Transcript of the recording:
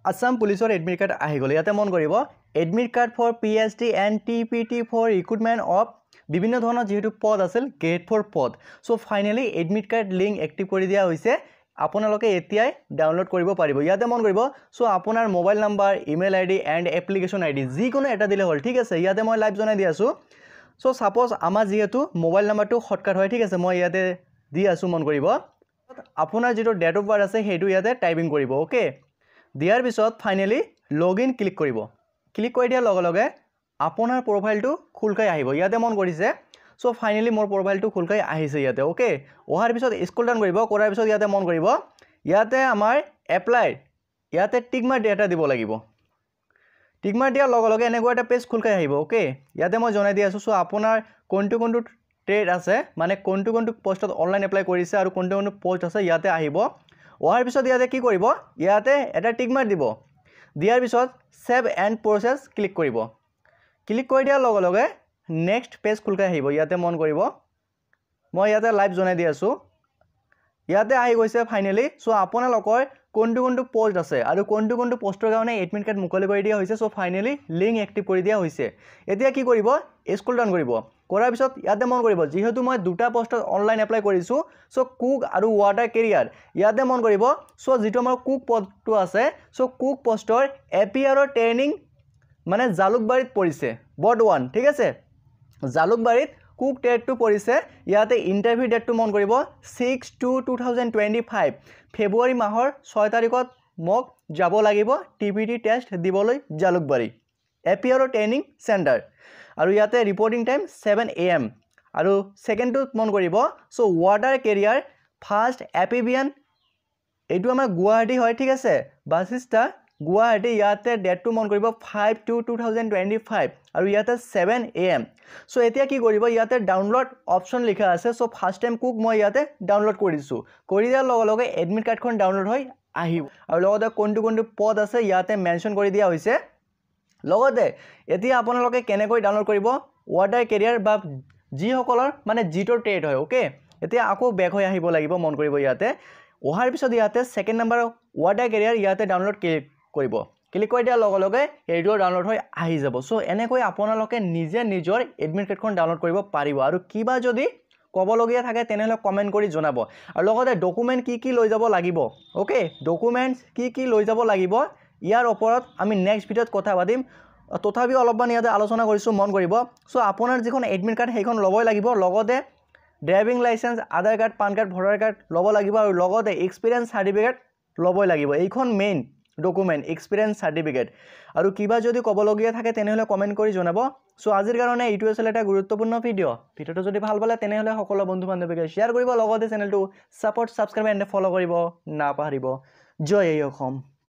আসাম পুলিচৰ admit card আহি গ'ল ইয়াতে মন কৰিব admit card for PST and TPT for recruitment of বিভিন্ন ধৰণৰ যেহেতু পদ আছিল গ্ৰেড 4 পদ so finally admit card link active কৰি দিয়া হৈছে আপোনালোকে এতিয়াই ডাউনলোড কৰিব পাৰিব ইয়াতে মন কৰিব সো আপোনাৰ mobile number email ID and application ID যিকোনো এটা দিলে হ'ল ঠিক আছে ইয়াতে মই লাইভ জনাই দি আছো সো সাপোজ আমাৰ যেহেতু মোবাইল নাম্বাৰটো শৰ্টকাট হয় ঠিক আছে মই ইয়াতে দি আছো মন কৰিব আপোনাৰ যেটো ডেট অফ বাৰ্থ আছে হেতু ইয়াতে টাইপিং কৰিব ওকে দিয়াৰ পিছত ফাইনালি লগইন ক্লিক কৰিব ক্লিক কৰি দিয়াৰ লগে লগে আপোনাৰ প্ৰফাইলটো খুলকাই আহিব ইয়াতে মন কৰিছে সো ফাইনালি মোৰ প্ৰফাইলটো খুলকাই আহিছে ইয়াতে ওকে ওহাৰ পিছত স্ক্ৰল ডাউন কৰিব কৰাৰ পিছত ইয়াতে মন কৰিব ইয়াতে আমাৰ এপ্লাই ইয়াতে টিক মাৰ্ক এটা দিব লাগিব টিক মাৰ্ক দিয়াৰ লগে লগে এনেকুৱা এটা পেজ খুলকাই আহিব ওকে ইয়াতে মই জনাই দি আছো সো আপোনাৰ কোনটো ট্ৰেড আছে মানে কোনটো পোষ্টত অনলাইন এপ্লাই কৰিছে আৰু কোনটো পোষ্ট আছে ইয়াতে আহিব ওহাৰ পিছত ইয়াতে কি কৰিব ইয়াতে এটা টিক মাৰ্ক দিব দিয়াৰ পিছত সেভ এণ্ড প্ৰসেস ক্লিক কৰিব ক্লিক কৰি দিয়াৰ লগে লগে নেক্সট পেজ খুলকাই আহিব ইয়াতে মন কৰিব মই ইয়াতে লাইভ জনাই দি আছো ইয়াতে আহি গৈছে ফাইনালি সো আপোনালোকৰ কোনটো পোষ্ট আছে আৰু কোনটো পোষ্টৰ কাৰণে এডমিট কাৰ্ড মুকলি কৰি দিয়া হৈছে সো ফাইনালি লিংক এক্টিভ কৰি দিয়া হৈছে এতিয়া কি কৰিব স্ক্ৰল ডাউন কৰিব কৰাৰ পিছত ইয়াতে মন কৰিব যেহেতু মই দুটা পোষ্টত অনলাইন এপ্লাই কৰিছো সো কুক আৰু ৱাটাৰ কেৰিয়াৰ ইয়াতে মন কৰিব সো যেটো আমাৰ কুক পদটো আছে সো কুক পোষ্টৰ এপিআৰৰ ট্ৰেইনিং মানে জালুকবাৰীত পৰিছে বৰ্ড 1 ঠিক আছে জালুকবাৰীত কুক টেটটো পৰিছে ইয়াতে ইন্টাৰভিউ ডেটটো মন কৰিব 6/2/2025 ফেব্ৰুৱাৰী মাহৰ 6 তাৰিখত মোক যাব লাগিব টিপিটি টেষ্ট দিবলৈ জালুকবাৰী এপিআৰৰ ট্ৰেইনিং সেন্টাৰ আৰু ইয়াতে ৰিপৰ্টিং টাইম 7 AM আৰু সেকেন্ডটো মন কৰিব so water career first APBN এটো আমাৰ গুৱাহাটী হয় ঠিক আছে বাসিষ্টা গুৱাহাটী ইয়াতে ডেটটো মন কৰিব 5/2/2025 আৰু ইয়াতে 7 AM সো এতিয়া কি কৰিব ইয়াতে ডাউনলোড অপচন লিখা আছে সো ফাৰ্স্ট টাইম কুক মই ইয়াতে ডাউনলোড কৰিছো কৰি দিয়াৰ লগে লগে এডমিট কাৰ্ডখন ডাউনলোড হৈ আহিব আৰু লগতে কোনটো পদ আছে ইয়াতে মেনশন কৰি দিয়া হৈছে লগতে এতিয়া আপোনালোকে কেনেকৈ ডাউনলোড কৰিব ৱাটাৰ কেৰিয়াৰ বা জি সকলৰ মানে জিটোৰ ট্ৰেড হয় ওকে এতিয়া আকৌ বেক হৈ আহিব লাগিব মন কৰিব ইয়াতে ওহাৰ পিছত ইয়াতে সেকেন্ড নাম্বাৰ ৱাটাৰ কেৰিয়াৰ ইয়াতে ডাউনলোড কৰিব ক্লিক কৰি দিয়াৰ লগে লগে এইটো ডাউনলোড হৈ আহি যাব সো এনেকৈ আপোনালোকে নিজে নিজৰ এডমিট কাৰ্ডখন ডাউনলোড কৰিব পাৰিব আৰু কিবা যদি কবলগীয়া থাকে তেনেহলে কমেন্ট কৰি জনাব আৰু লগতে ডকুমেন্ট কি লৈ যাব লাগিব ওকে ডকুমেন্টস কি লৈ যাব লাগিব ইয়াৰ ওপৰত আমি নেক্সট ভিডিঅত কথা পাতিম তথাপি অলপমান ইয়াতে আলোচনা কৰিছো মন কৰিব সো আপোনাৰ যিখন এডমিট কাৰ্ড সেইখন লবই লাগিব লগতে driving licence Aadhaar card PAN card voter card লব লাগিব আৰু লগতে এক্সপেৰিয়েন্স সাৰ্টিফিকেট লবই লাগিব এইখন মেইন ডকুমেন্ট এক্সপেৰিয়েন্স সাৰ্টিফিকেট আৰু কিবা যদি কবলগীয়া থাকে তেনেহলে কমেন্ট কৰি জনাব সো আজিৰ কাৰণে এইটো আছিল এটা গুৰুত্বপূৰ্ণ ভিডিঅটো যদি ভাল পালে তেনেহলে সকলো বন্ধু বান্ধৱীক শেয়াৰ কৰিব লগতে চেনেলটো সাপোৰ্ট সাবস্ক্ৰাইব এণ্ড ফলো কৰিব নাপাহৰিব জয় অসম